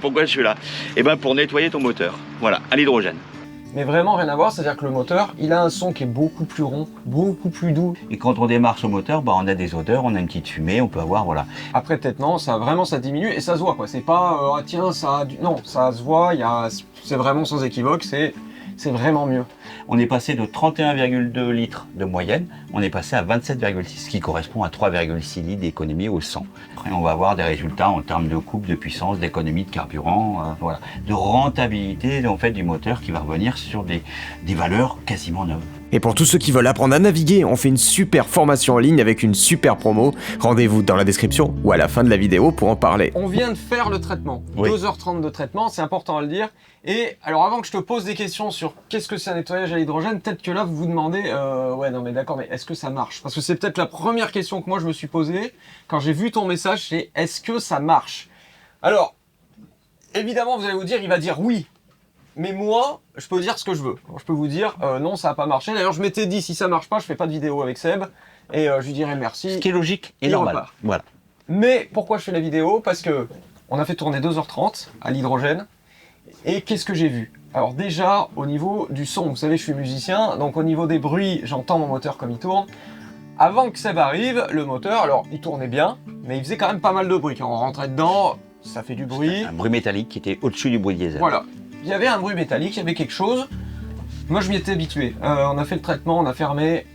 Pourquoi je suis là? Eh ben pour nettoyer ton moteur, voilà, à l'hydrogène. Mais vraiment rien à voir, c'est-à-dire que le moteur, il a un son qui est beaucoup plus rond, beaucoup plus doux. Et quand on démarre ce moteur, bah, on a des odeurs, on a une petite fumée, on peut avoir, voilà. Après peut-être non, ça vraiment ça diminue et ça se voit quoi. C'est pas ah tiens ça a non, ça se voit, c'est vraiment sans équivoque, c'est vraiment mieux. On est passé de 31,2 litres de moyenne, on est passé à 27,6, ce qui correspond à 3,6 litres d'économie au 100. Après, on va avoir des résultats en termes de coupe, de puissance, d'économie de carburant, voilà, de rentabilité en fait du moteur qui va revenir sur des valeurs quasiment neuves. Et pour tous ceux qui veulent apprendre à naviguer, on fait une super formation en ligne avec une super promo. Rendez-vous dans la description ou à la fin de la vidéo pour en parler. On vient de faire le traitement, Oui. 2h30 de traitement, c'est important à le dire. Et alors avant que je te pose des questions sur qu'est-ce que c'est un nettoyage à l'hydrogène, peut-être que là vous vous demandez, ouais non mais d'accord, mais est-ce que ça marche? Parce que c'est peut-être la première question que moi je me suis posée quand j'ai vu ton message, c'est est-ce que ça marche? Alors, évidemment vous allez vous dire, il va dire oui. Mais moi, je peux dire ce que je veux. Je peux vous dire, non, ça n'a pas marché. D'ailleurs, je m'étais dit, si ça marche pas, je fais pas de vidéo avec Seb. Et je lui dirais merci. Ce qui est logique et Il normal. repart. Voilà. Mais pourquoi je fais la vidéo? Parce que on a fait tourner 2h30 à l'hydrogène. Et qu'est-ce que j'ai vu? Alors déjà, au niveau du son, vous savez, je suis musicien. Donc au niveau des bruits, j'entends mon moteur comme il tourne. Avant que Seb arrive, le moteur, alors il tournait bien, mais il faisait quand même pas mal de bruit. Quand on rentrait dedans, ça fait du bruit. Un bruit métallique qui était au-dessus du bruit diesel. Voilà. Il y avait un bruit métallique, il y avait quelque chose. Moi, je m'y étais habitué. On a fait le traitement, on a fermé,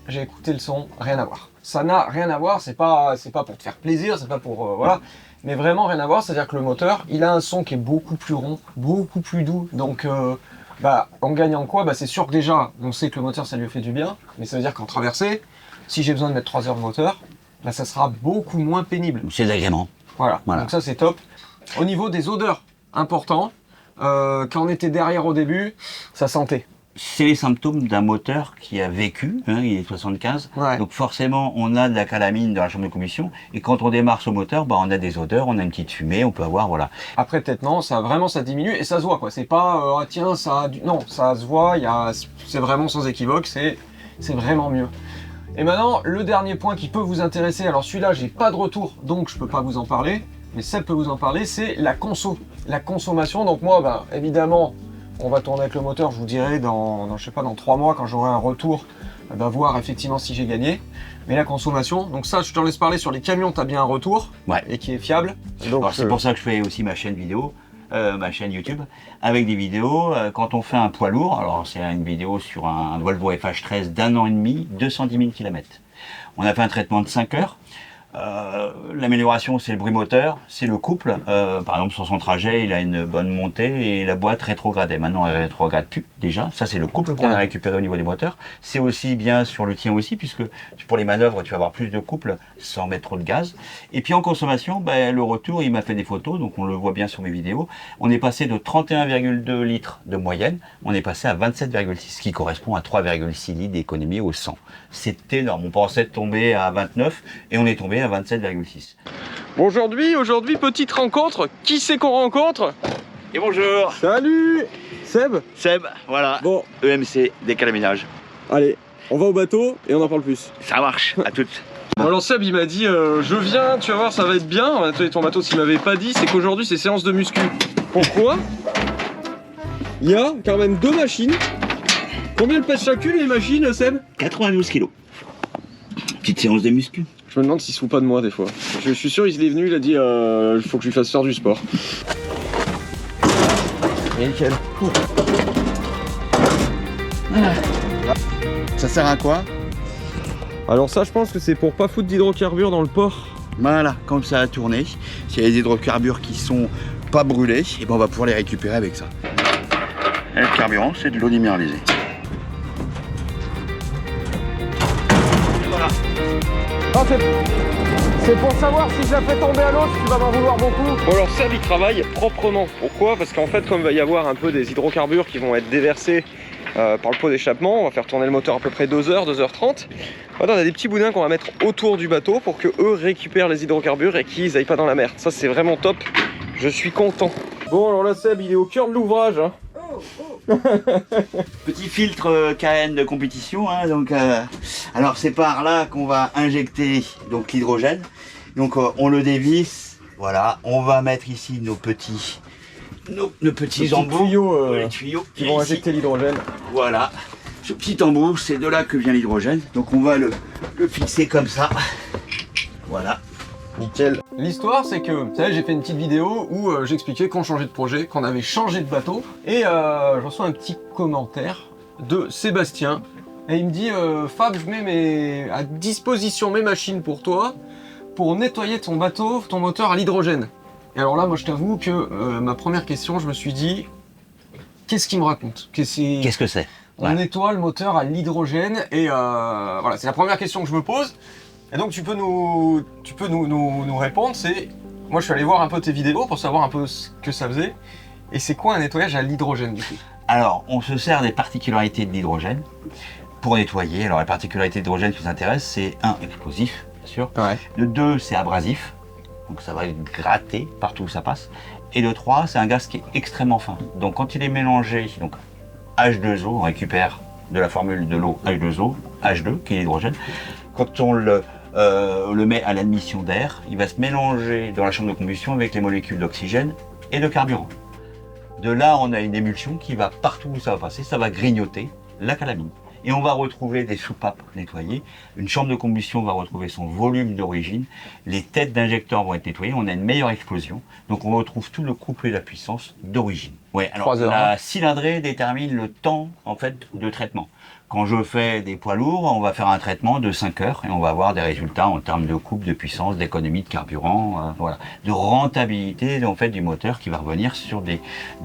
j'ai écouté le son, rien à voir. Ça n'a rien à voir, c'est pas pour te faire plaisir, c'est pas pour... voilà. Mais vraiment rien à voir, c'est-à-dire que le moteur, il a un son qui est beaucoup plus rond, beaucoup plus doux. Donc, on gagne en quoi? C'est sûr que déjà, on sait que le moteur, ça lui fait du bien. Mais ça veut dire qu'en traversée, si j'ai besoin de mettre 3 heures de moteur, ça sera beaucoup moins pénible. C'est l'agrément. Voilà, donc ça c'est top. Au niveau des odeurs, important. Quand on était derrière au début, ça sentait. C'est les symptômes d'un moteur qui a vécu, hein, il est 75, Ouais. donc forcément on a de la calamine dans la chambre de combustion, et quand on démarre ce moteur, on a des odeurs, on a une petite fumée, on peut avoir, voilà. Après peut-être non, ça vraiment ça diminue et ça se voit quoi. C'est pas ah tiens ça a non, ça se voit, c'est vraiment sans équivoque, c'est vraiment mieux. Et maintenant le dernier point qui peut vous intéresser, alors celui-là j'ai pas de retour donc je peux pas vous en parler, mais Seb peut vous en parler, c'est la consommation. Donc moi évidemment on va tourner avec le moteur, je vous dirai dans je sais pas dans 3 mois quand j'aurai un retour, voir effectivement si j'ai gagné. Mais la consommation, donc ça je t'en laisse parler sur les camions, tu as bien un retour Ouais. et qui est fiable. Donc Alors c'est pour ça que je fais aussi ma chaîne vidéo, ma chaîne YouTube, avec des vidéos, quand on fait un poids lourd, alors c'est une vidéo sur un Volvo FH13 d'1 an et demi, 210 000 km. On a fait un traitement de 5 heures. L'amélioration, c'est le bruit moteur, c'est le couple. Par exemple, sur son trajet, il a une bonne montée et la boîte rétrogradait. Maintenant, elle rétrograde plus, déjà. Ça, c'est le couple qu'on a récupéré au niveau des moteurs. C'est aussi bien sur le tien aussi, puisque pour les manœuvres, tu vas avoir plus de couple sans mettre trop de gaz. Et puis en consommation, le retour, il m'a fait des photos, donc on le voit bien sur mes vidéos. On est passé de 31,2 litres de moyenne, on est passé à 27,6, ce qui correspond à 3,6 litres d'économie au 100. C'est énorme. On pensait tomber à 29 et on est tombé à 27,6. Bon, aujourd'hui, petite rencontre. Qui c'est qu'on rencontre? Et bonjour, Salut Seb. Seb, voilà, Bon, EMC, décalaminage. allez, on va au bateau et on en parle plus. Ça marche, à toutes. Bon, alors Seb il m'a dit je viens, tu vas voir ça va être bien. On va nettoyer ton bateau, s'il m'avait pas dit, c'est qu'aujourd'hui c'est séance de muscu. Pourquoi? Il y a quand même 2 machines. Combien pèsent chacune les machines, Seb? 92 kilos. Petite séance de muscu. Je me demande s'il se fout pas de moi des fois. Je suis sûr, il est venu, il a dit il faut que je lui fasse faire du sport. Nickel. Ça sert à quoi? Alors ça, je pense que c'est pour pas foutre d'hydrocarbures dans le port. Voilà, comme ça a tourné, s'il y a des hydrocarbures qui sont pas brûlés, et on va pouvoir les récupérer avec ça. Et le carburant, c'est de l'eau déminéralisée. Voilà. Ah, c'est pour savoir si je la fais tomber à l'eau, tu vas m'en vouloir beaucoup. Bon alors Seb il travaille proprement. Pourquoi? Parce qu'en fait comme il va y avoir un peu des hydrocarbures qui vont être déversés par le pot d'échappement, on va faire tourner le moteur à peu près 2 heures, 2h30. Voilà, on a des petits boudins qu'on va mettre autour du bateau pour que eux récupèrent les hydrocarbures et qu'ils aillent pas dans la mer. Ça c'est vraiment top, je suis content. Bon alors là Seb il est au cœur de l'ouvrage. Hein. Petit filtre KN de compétition, hein, donc alors c'est par là qu'on va injecter donc l'hydrogène. Donc on le dévisse, voilà, on va mettre ici nos petits nos petits Les petits embouts, tuyaux, les tuyaux qui vont ici. injecter l'hydrogène. Voilà, ce petit embout, c'est de là que vient l'hydrogène. Donc on va le fixer comme ça. Voilà. Nickel. L'histoire, c'est que, vous savez, j'ai fait une petite vidéo où j'expliquais qu'on changeait de projet, qu'on avait changé de bateau, et je reçois un petit commentaire de Sébastien, et il me dit Fab, je mets à disposition mes machines pour toi, pour nettoyer ton bateau, ton moteur à l'hydrogène. Et alors là, moi, je t'avoue que ma première question, je me suis dit, qu'est-ce qu'il me raconte? Qu'est-ce que c'est? On nettoie le moteur à l'hydrogène, et voilà, c'est la première question que je me pose. Et donc tu peux nous répondre, c'est... Moi je suis allé voir un peu tes vidéos pour savoir un peu ce que ça faisait. Et c'est quoi un nettoyage à l'hydrogène du coup? Alors, on se sert des particularités de l'hydrogène pour nettoyer. Alors, les particularités de l'hydrogène qui nous intéressent, c'est un, explosif, bien sûr. Ouais. Le 2, c'est abrasif. Donc, ça va gratter partout où ça passe. Et le 3, c'est un gaz qui est extrêmement fin. Donc, quand il est mélangé, donc H2O, on récupère de la formule de l'eau H2O, H2, qui est l'hydrogène. Quand on le met à l'admission d'air, il va se mélanger dans la chambre de combustion avec les molécules d'oxygène et de carburant. De là, on a une émulsion qui va partout où ça va passer, ça va grignoter la calamine. Et on va retrouver des soupapes nettoyées, une chambre de combustion va retrouver son volume d'origine, les têtes d'injecteurs vont être nettoyées, on a une meilleure explosion, donc on retrouve tout le couple et la puissance d'origine. Ouais, alors 3 heures, la cylindrée détermine le temps en fait de traitement. Quand je fais des poids lourds, on va faire un traitement de 5 heures et on va avoir des résultats en termes de coupe, de puissance, d'économie de carburant, voilà, de rentabilité en fait du moteur qui va revenir sur des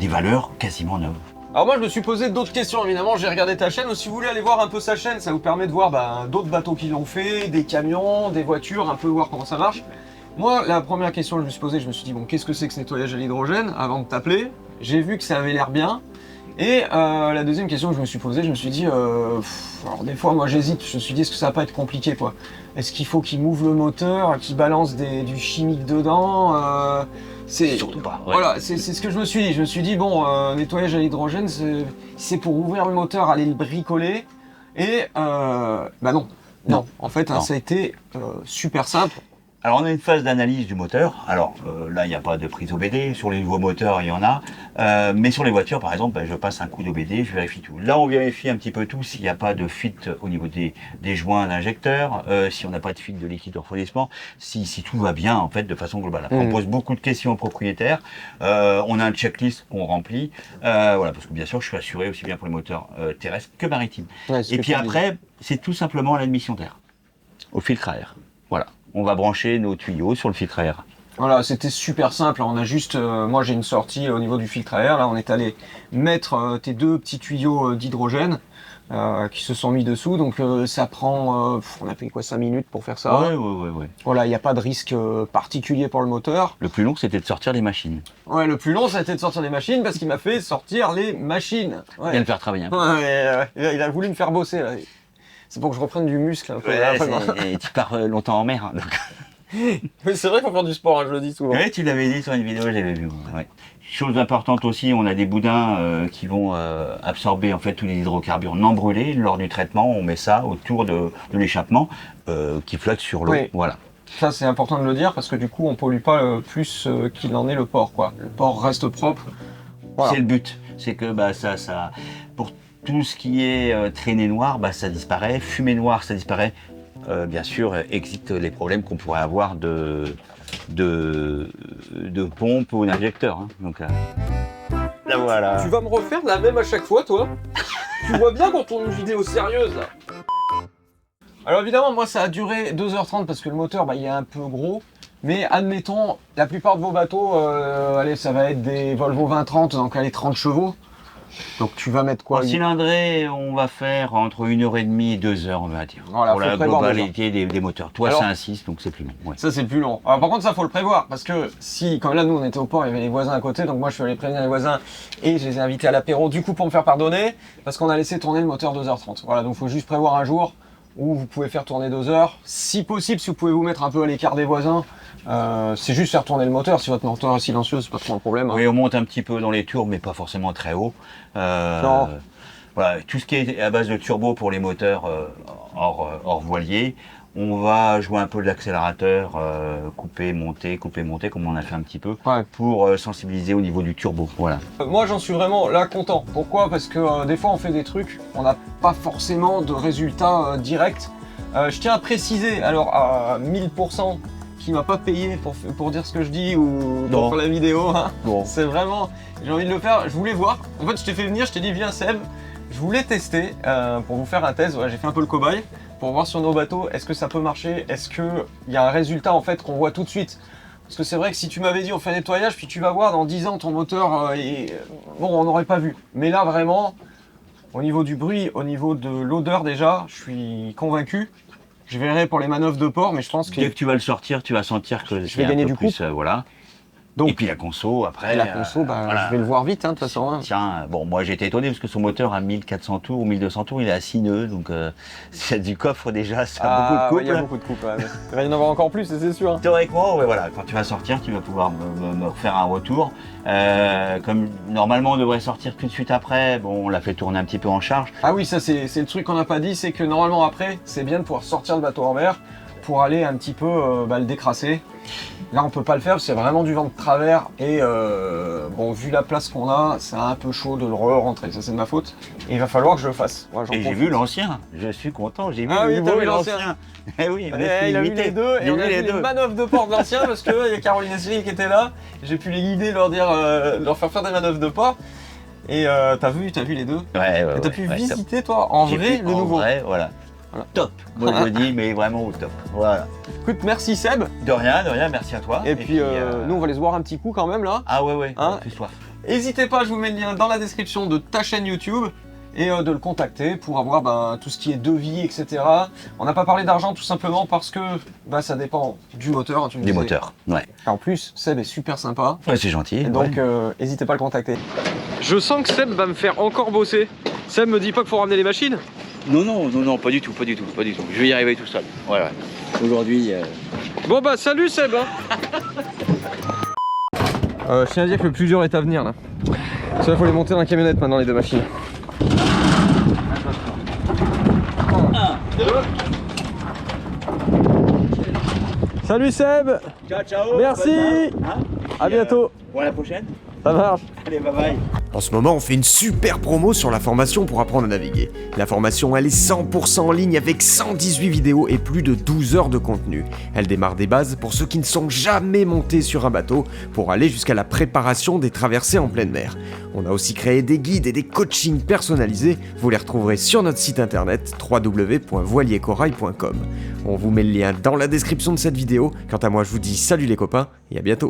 valeurs quasiment neuves. Alors moi je me suis posé d'autres questions évidemment, j'ai regardé ta chaîne, si vous voulez aller voir un peu sa chaîne, ça vous permet de voir d'autres bateaux qui l'ont fait, des camions, des voitures, un peu voir comment ça marche. Moi la première question que je me suis posée, je me suis dit bon qu'est-ce que c'est que ce nettoyage à l'hydrogène avant de t'appeler, j'ai vu que ça avait l'air bien. Et la deuxième question que je me suis posée, je me suis dit, alors des fois moi j'hésite, je me suis dit est-ce que ça va pas être compliqué quoi? Est-ce qu'il faut qu'il mouve le moteur, qu'il balance du chimique dedans c'est surtout pas. Ouais. Voilà, c'est ce que je me suis dit. Je me suis dit bon, nettoyage à l'hydrogène, c'est pour ouvrir le moteur, aller le bricoler. Et bah non, non. En fait, Non. ça a été super simple. Alors on a une phase d'analyse du moteur. Alors là il n'y a pas de prise OBD, sur les nouveaux moteurs il y en a, mais sur les voitures par exemple, je passe un coup d'OBD, je vérifie tout. Là on vérifie un petit peu tout, s'il n'y a pas de fuite au niveau des joints d'injecteurs, si on n'a pas de fuite de liquide de refroidissement, si tout va bien en fait de façon globale. Après, on pose beaucoup de questions aux propriétaires, on a un checklist qu'on remplit, voilà, parce que bien sûr je suis assuré aussi bien pour les moteurs terrestres que maritimes. Ouais, Et puis après, c'est tout simplement l'admission d'air, au filtre à air. Voilà. On va brancher nos tuyaux sur le filtre à air. Voilà, c'était super simple. On a juste, moi j'ai une sortie au niveau du filtre à air. Là, on est allé mettre tes deux petits tuyaux d'hydrogène qui se sont mis dessous. Donc ça prend, on a fait quoi, 5 minutes pour faire ça. Ouais. Voilà, il n'y a pas de risque particulier pour le moteur. Le plus long, c'était de sortir les machines. Ouais, le plus long, ça a été de sortir les machines parce qu'il m'a fait sortir les machines. Ouais. Bien le faire travailler un peu. Ouais, il a voulu me faire bosser là. C'est pour que je reprenne du muscle un peu. Et tu pars longtemps en mer. Hein, donc. Mais c'est vrai qu'il faut faire du sport, hein, je le dis souvent. Ouais, tu l'avais dit sur une vidéo, j'avais vu. Ouais. Chose importante aussi, on a des boudins qui vont absorber en fait tous les hydrocarbures non brûlés lors du traitement. On met ça autour de l'échappement qui flotte sur l'eau. Oui. Voilà. Ça c'est important de le dire parce que du coup on pollue pas plus qu'il n'en est le port quoi. Le port reste propre. Voilà. C'est le but. C'est que ça, pour tout ce qui est traînée noire, ça disparaît. Fumée noire, ça disparaît. Bien sûr, exit les problèmes qu'on pourrait avoir de pompe ou d'injecteur. Hein. Donc là voilà. Tu vas me refaire la même à chaque fois toi? Tu vois bien qu'on tourne une vidéo sérieuse là. Alors évidemment moi ça a duré 2h30 parce que le moteur il est un peu gros. Mais admettons, la plupart de vos bateaux, allez, ça va être des Volvo 2030, donc allez 30 chevaux. Donc tu vas mettre quoi? En cylindrée, on va faire entre 1h30 et 2h, on va dire. Voilà, pour la globalité des moteurs. Toi, c'est un 6, donc c'est plus long. Ouais. Ça, c'est plus long. Alors, par contre, ça, faut le prévoir. Parce que si, comme là, nous, on était au port, il y avait les voisins à côté. Donc, moi, je suis allé prévenir les voisins et je les ai invités à l'apéro, du coup, pour me faire pardonner. Parce qu'on a laissé tourner le moteur 2h30. Voilà, donc, faut juste prévoir un jour où vous pouvez faire tourner 2 heures. Si possible, si vous pouvez vous mettre un peu à l'écart des voisins, c'est juste faire tourner le moteur. Si votre moteur est silencieux, c'est pas trop un problème. Hein. Oui, on monte un petit peu dans les tours, mais pas forcément très haut. Non. Voilà, tout ce qui est à base de turbo pour les moteurs hors voilier, On va jouer un peu de l'accélérateur, couper, monter, comme on a fait un petit peu, Ouais. pour sensibiliser au niveau du turbo. Voilà. Moi j'en suis vraiment là content. Pourquoi? Parce que des fois on fait des trucs, on n'a pas forcément de résultats directs. Je tiens à préciser, alors à 1000%, qui m'a pas payé pour dire ce que je dis ou Non. pour faire la vidéo. Hein. Bon. C'est vraiment, j'ai envie de le faire, je voulais voir. En fait je t'ai fait venir, je t'ai dit viens Seb, je voulais tester pour vous faire un test. Ouais, j'ai fait un peu le cobaye pour voir sur nos bateaux, est-ce que ça peut marcher, est-ce qu'il y a un résultat en fait qu'on voit tout de suite. Parce que c'est vrai que si tu m'avais dit on fait un nettoyage, puis tu vas voir dans 10 ans ton moteur, bon on n'aurait pas vu. Mais là vraiment, au niveau du bruit, au niveau de l'odeur déjà, je suis convaincu. Je verrai pour les manœuvres de port, mais je pense que Dès que tu vas le sortir, tu vas sentir que je vais gagner du plus, voilà. Donc, et puis la conso, après. la conso, bah, voilà. je vais le voir vite, hein, de toute façon. Hein. Tiens, bon, moi j'étais étonné parce que son moteur à 1400 tours ou 1200 tours, il est à 6 nœuds, donc s'il y a du coffre déjà, ça a beaucoup de couple. Il y a beaucoup de coupes. Ouais. Il va y en avoir encore plus, c'est sûr. Théoriquement, ouais, voilà, quand tu vas sortir, tu vas pouvoir me refaire un retour. Comme normalement on devrait sortir tout de suite après, bon, on l'a fait tourner un petit peu en charge. Ah oui, ça c'est le truc qu'on n'a pas dit, c'est que normalement après, c'est bien de pouvoir sortir le bateau en mer pour aller un petit peu le décrasser. Là on peut pas le faire parce qu'il y a vraiment du vent de travers et bon, vu la place qu'on a, c'est un peu chaud de le re-rentrer, ça c'est de ma faute. Et il va falloir que je le fasse. Ouais, j'en Et j'ai profite. vu l'ancien, je suis content, j'ai vu Ah le oui, nouveau t'as vu et l'ancien. l'ancien. Eh oui, on Et est il a vu limité. les deux et J'ai on vu a vu les manœuvres de port de l'ancien parce qu'il y a Caroline et Cyril qui étaient là. J'ai pu les guider, leur dire, leur faire des manœuvres de port. Et t'as vu les deux. Ouais, Et t'as pu visiter toi en J'ai vrai pu, le en nouveau. vrai, voilà. Voilà. Top. Moi je le dis, mais vraiment au top. Voilà. Écoute, merci Seb. De rien, merci à toi. Et puis nous on va aller se boire un petit coup quand même là. Ah ouais, Hein plus soif. N'hésitez pas, je vous mets le lien dans la description de ta chaîne YouTube et de le contacter pour avoir tout ce qui est devis, etc. On n'a pas parlé d'argent tout simplement parce que ça dépend du moteur. Hein, tu me Du disais. moteur, ouais. En plus, Seb est super sympa. Ouais, c'est gentil. Et donc, n'hésitez pas à le contacter. Je sens que Seb va me faire encore bosser. Seb me dit pas qu'il faut ramener les machines. Non, pas du tout. Je vais y arriver tout seul. Voilà. Aujourd'hui. Bon bah salut Seb hein. Je tiens à dire que le plus dur est à venir là. Ça il faut les monter dans la camionnette maintenant les deux machines. Salut Seb. Ciao. Merci. À bientôt. Bon, à la prochaine. Ça marche. Allez, bye bye. En ce moment, on fait une super promo sur la formation pour apprendre à naviguer. La formation, elle est 100% en ligne avec 118 vidéos et plus de 12 heures de contenu. Elle démarre des bases pour ceux qui ne sont jamais montés sur un bateau pour aller jusqu'à la préparation des traversées en pleine mer. On a aussi créé des guides et des coachings personnalisés. Vous les retrouverez sur notre site internet www.voiliercorail.com. On vous met le lien dans la description de cette vidéo. Quant à moi, je vous dis salut les copains et à bientôt.